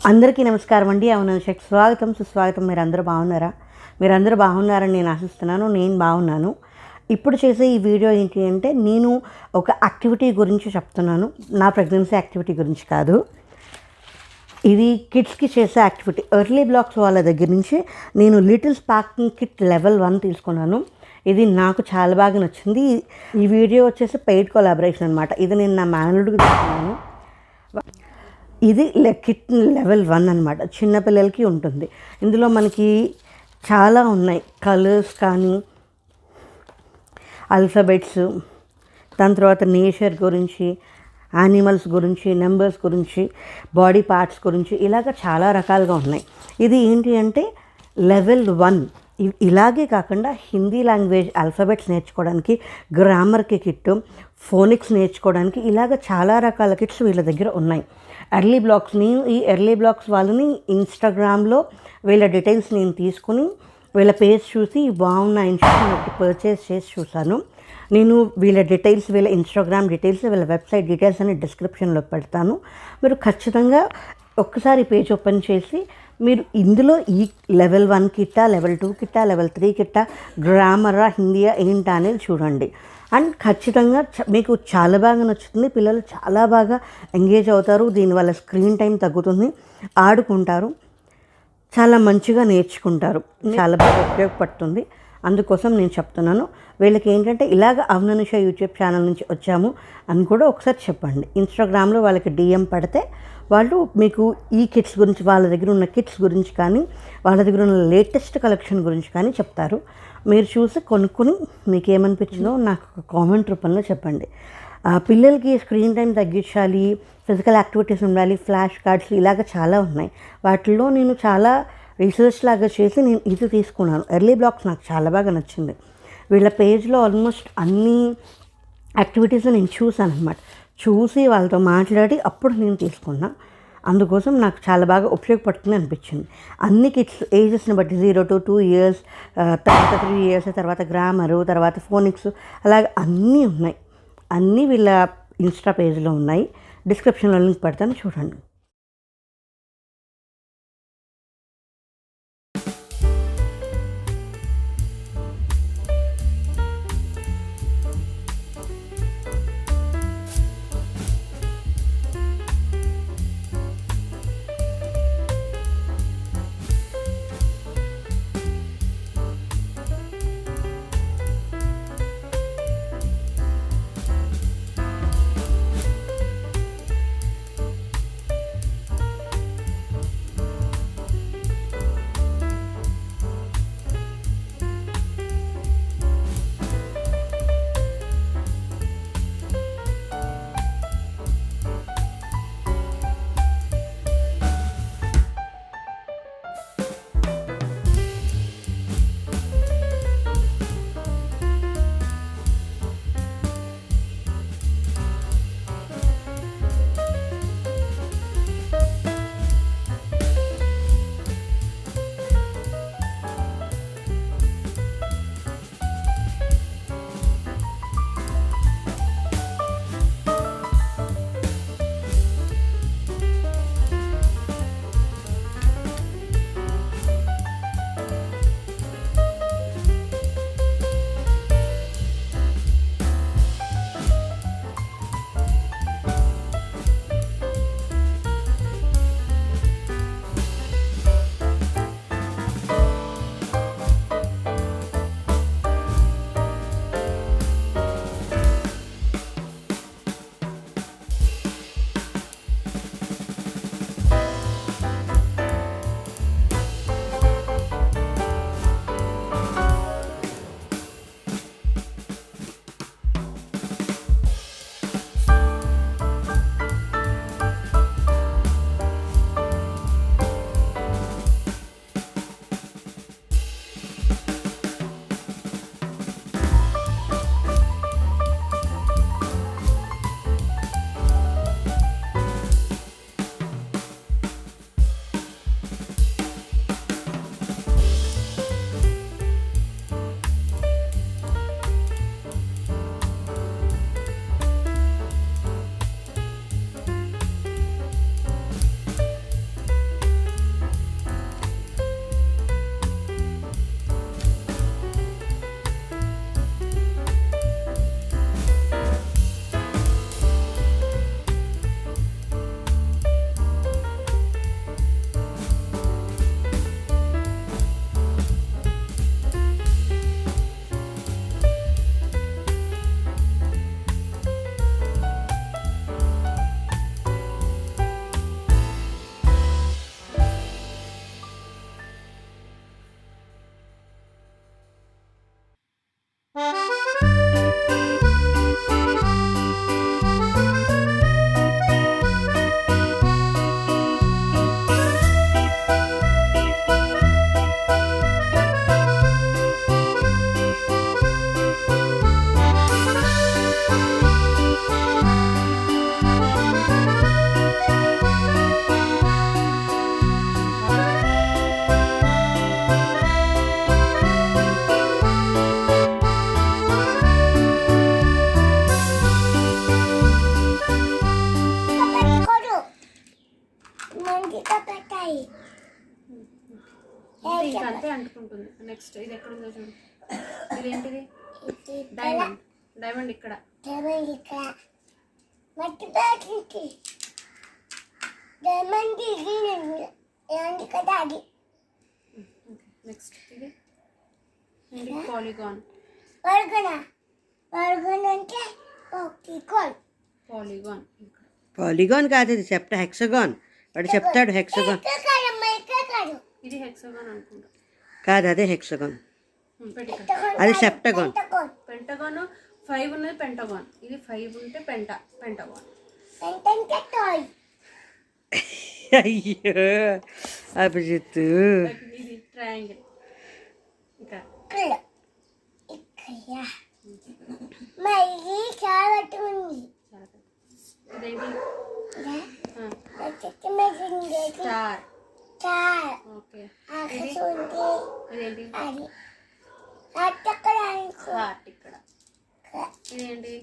అందరికీ నమస్కారం అండి. అవునంశకి స్వాగతం సుస్వాగతం. మీరందరూ బాగున్నారా? మీరందరూ బాగున్నారని నేను ఆశిస్తున్నాను. నేను బాగున్నాను. ఇప్పుడు చేసే ఈ వీడియో ఏంటి అంటే, నేను ఒక యాక్టివిటీ గురించి చెప్తున్నాను. నా ప్రెగ్నెన్సీ యాక్టివిటీ గురించి కాదు. ఇది కిడ్స్కి చేసే యాక్టివిటీ. ఎర్లీ బ్లాక్స్ వాళ్ళ దగ్గర నుంచి నేను లిటిల్ స్పార్కింగ్ కిట్ లెవెల్ 1 తీసుకున్నాను. ఇది నాకు చాలా బాగా నచ్చింది. ఈ వీడియో వచ్చేసి పెయిడ్ కొలాబరేషన్ అనమాట. ఇది నేను నా మేనల్లుడికి తీసుకున్నాను. ఇది కిట్ లెవెల్ 1 అనమాట. చిన్నపిల్లలకి ఉంటుంది. ఇందులో మనకి చాలా ఉన్నాయి. కలర్స్ కానీ, ఆల్ఫాబెట్స్, దాని తర్వాత నేచర్ గురించి, యానిమల్స్ గురించి, నెంబర్స్ గురించి, బాడీ పార్ట్స్ గురించి, ఇలాగ చాలా రకాలుగా ఉన్నాయి. ఇది ఏంటి అంటే లెవెల్ 1. ఇలాగే కాకుండా హిందీ లాంగ్వేజ్ ఆల్ఫాబెట్స్ నేర్చుకోవడానికి, గ్రామర్కి కిట్, ఫోనిక్స్ నేర్చుకోవడానికి, ఇలాగ చాలా రకాల కిట్స్ వీళ్ళ దగ్గర ఉన్నాయి. ఎర్లీ బ్లాక్స్, నేను ఈ ఎర్లీ బ్లాక్స్ వాళ్ళని ఇన్స్టాగ్రామ్లో వీళ్ళ డీటెయిల్స్ నేను తీసుకుని వీళ్ళ పేజ్ చూసి బాగున్నాయని చెప్పి ఒకటి పర్చేస్ చేసి చూశాను. నేను వీళ్ళ డీటెయిల్స్, వీళ్ళ ఇన్స్టాగ్రామ్ డీటెయిల్స్, వీళ్ళ వెబ్సైట్ డీటెయిల్స్ అని డిస్క్రిప్షన్లో పెడతాను. మీరు ఖచ్చితంగా ఒక్కసారి పేజ్ ఓపెన్ చేసి మీరు ఇందులో ఈ లెవెల్ 1 కిట్టా, లెవెల్ 2 కిట్టా, లెవెల్ 3 కిట్టా, గ్రామరా, హిందీయా ఏంటా అనేది చూడండి. అండ్ ఖచ్చితంగా మీకు చాలా బాగా నచ్చుతుంది. పిల్లలు చాలా బాగా ఎంగేజ్ అవుతారు. దీనివల్ల స్క్రీన్ టైం తగ్గుతుంది, ఆడుకుంటారు, చాలా మంచిగా నేర్చుకుంటారు. చాలా బాగా ఉపయోగపడుతుంది. అందుకోసం నేను చెప్తున్నాను. వీళ్ళకి ఏంటంటే ఇలాగ అవుననుష యూట్యూబ్ ఛానల్ నుంచి వచ్చాము అని కూడా ఒకసారి చెప్పండి. ఇన్స్టాగ్రామ్లో వాళ్ళకి డిఎం పడితే వాళ్ళు మీకు ఈ కిట్స్ గురించి, వాళ్ళ దగ్గర ఉన్న కిట్స్ గురించి కానీ, వాళ్ళ దగ్గర ఉన్న లేటెస్ట్ కలెక్షన్ గురించి కానీ చెప్తారు. మీరు చూసి కొనుక్కొని మీకు ఏమనిపించిందో నాకు కామెంట్ రూపంలో చెప్పండి. పిల్లలకి స్క్రీన్ టైం తగ్గించాలి, ఫిజికల్ యాక్టివిటీస్ ఉండాలి, ఫ్లాష్ కార్డ్స్ ఇలాగ చాలా ఉన్నాయి. వాటిల్లో నేను చాలా రీసెర్చ్ లాగా చేసి నేను ఇది తీసుకున్నాను. ఎర్లీ బ్లాక్స్ నాకు చాలా బాగా నచ్చింది. వీళ్ళ పేజ్లో ఆల్మోస్ట్ అన్ని యాక్టివిటీస్ నేను చూసాను అనమాట. చూసి వాళ్ళతో మాట్లాడి అప్పుడు నేను తీసుకున్నా. అందుకోసం నాకు చాలా బాగా ఉపయోగపడుతుంది అనిపించింది. అన్ని కిడ్స్ ఏజెస్ని బట్టి 0 to 2 years, తర్వాత 3 years, తర్వాత గ్రామరు, తర్వాత ఫోనిక్స్, అలాగే అన్నీ ఉన్నాయి. అన్నీ వీళ్ళ ఇన్స్టా పేజ్లో ఉన్నాయి. డిస్క్రిప్షన్లో లింక్ పెడతాను, చూడండి. మంచిగా పెట్టాయి. ఇంకా అంతే అంటుకుంటుంది. నెక్స్ట్ ఇది ఎక్కడ ఉందో చూడు. ఇదేంటిది? డైమండ్. డైమండ్ ఇక్కడ. డైమండ్ ఇక్కడ. మట్టి ప్యాకెట్. డైమండ్ ఇది ఏంటి కదా అది. నెక్స్ట్ ఇది పాలిగాన్. పాలిగాన్ అంటే పాలిగాన్. పాలిగాన్ కాదు, ఇది చెప్తా హెక్సగాన్. వాడు చెప్తాడు హెక్సగాన్. ఇది హెక్సాగాన్ అనుకుంటా. కాదు, అదే హెక్సగాన్. అది సెప్టగాన్. పెంటగాన్ 5 ఉన్నది. పెంటగాన్ ఇది 5 ఉంటే పెంటగాన్. అయ్యో అభిజిత్. ఇది ట్రయాంగిల్. ఇంకా ఇదేంటి? స్టార్. ఓకే. ఇదేంటి? హార్ట్ ఇక్కడ. ఇదేంటి?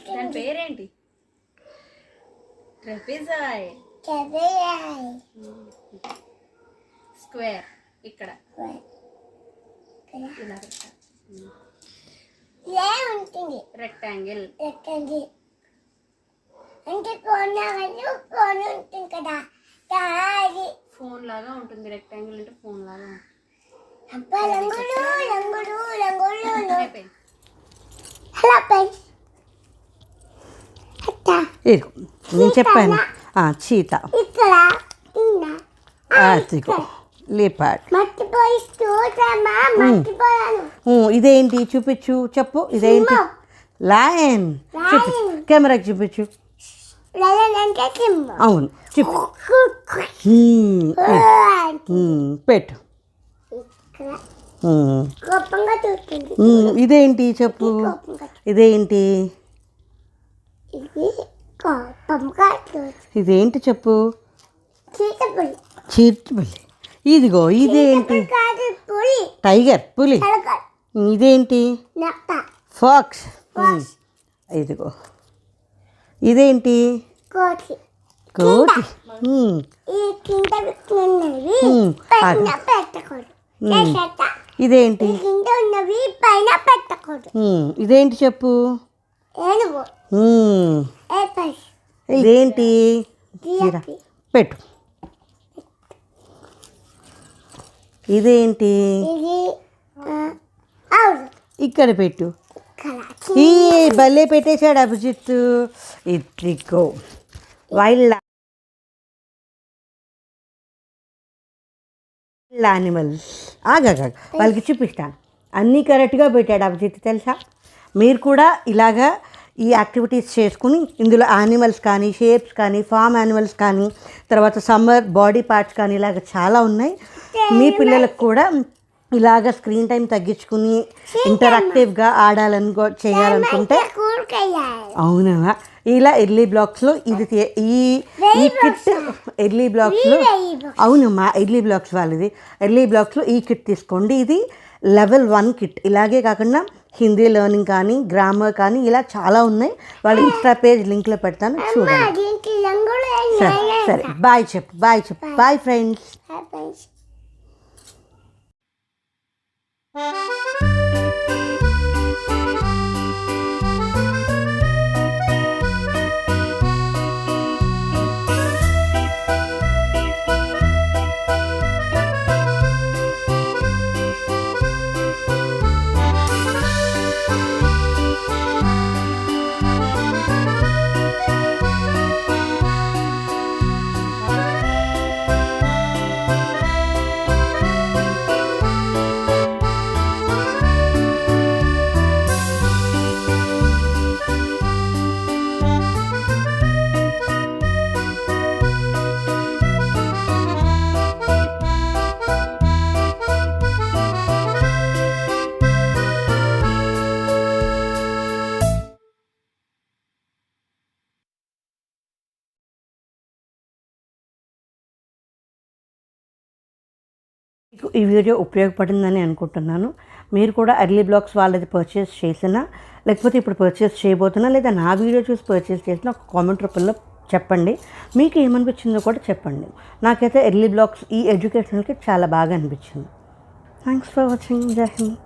దాని పేరేంటి? ట్రెపెజాయిడ్. స్క్వేర్ ఇక్కడ. ఇలా ఉంటుంది. రెక్టాంగిల్. అంటే ఫోన్ ఉంటుంది కదా, ఫోన్ లాగా ఉంటుంది. రెక్టాంగిల్ అంటే ఫోన్ లాగా ఉంటుంది. నేను చెప్పాను చీత, లేపాడ్. ఇదేంటి చూపించు, చెప్పు. ఇదేంటి? లయన్. చూపించు, కెమెరాకి చూపించు. అవును, చెప్పు. పెట్టు. ఇదేంటి చెప్పు. ఇదేంటి? ఇదేంటి చెప్పు. చీతపులి. ఇదిగో ఇదేంటి? టైగర్, పులి. ఇదేంటి? ఫాక్స్. ఇదిగో ఇదేంటి? కోతి. ఇదేంటి? ఇదేంటి చెప్పు. ఇదేంటి? పెట్టు. ఇదేంటి? ఇక్కడ పెట్టు. ఈ భలే పెట్టేశాడు అభిజిత్. ఇదిగో వైల్డ్ యానిమల్స్. ఆగా వాళ్ళకి చూపిస్తాను. అన్నీ కరెక్ట్గా పెట్టాడు అభిజిత్, తెలుసా? మీరు కూడా ఇలాగా ఈ యాక్టివిటీస్ చేసుకుని ఇందులో యానిమల్స్ కానీ, షేప్స్ కానీ, ఫామ్ యానిమల్స్ కానీ, తర్వాత సమ్మర్ బాడీ పార్ట్స్ కానీ, ఇలాగ చాలా ఉన్నాయి. మీ పిల్లలకు కూడా ఇలాగ స్క్రీన్ టైం తగ్గించుకుని ఇంటరాక్టివ్గా ఆడాలని చేయాలనుకుంటే, అవునా, ఇలా ఎర్లీ బ్లాక్స్లో ఇది ఈ కిట్ ఎర్లీ బ్లాక్స్లో, అవునమ్మా ఎర్లీ బ్లాక్స్ వాళ్ళది. ఎర్లీ బ్లాక్స్లో ఈ కిట్ తీసుకోండి. ఇది లెవెల్ 1 కిట్. ఇలాగే కాకుండా హిందీ లెర్నింగ్ కానీ, గ్రామర్ కానీ, ఇలా చాలా ఉన్నాయి. వాళ్ళ ఇన్స్టా పేజ్ లింక్లో పెడతాను, చూడండి. సరే బాయ్ చెప్పు. Bye friends. మీకు ఈ వీడియో ఉపయోగపడిందని అనుకుంటున్నాను. మీరు కూడా ఎర్లీ బ్లాక్స్ వాళ్ళది పర్చేస్ చేసినా, లేకపోతే ఇప్పుడు పర్చేస్ చేయబోతున్నా, లేదా నా వీడియో చూసి పర్చేస్ చేసినా ఒక కామెంట్ రూపంలో చెప్పండి. మీకు ఏమనిపించిందో కూడా చెప్పండి. నాకైతే ఎర్లీ బ్లాక్స్ ఈ ఎడ్యుకేషనల్కి చాలా బాగా అనిపించింది. Thanks for watching. జై హింద్.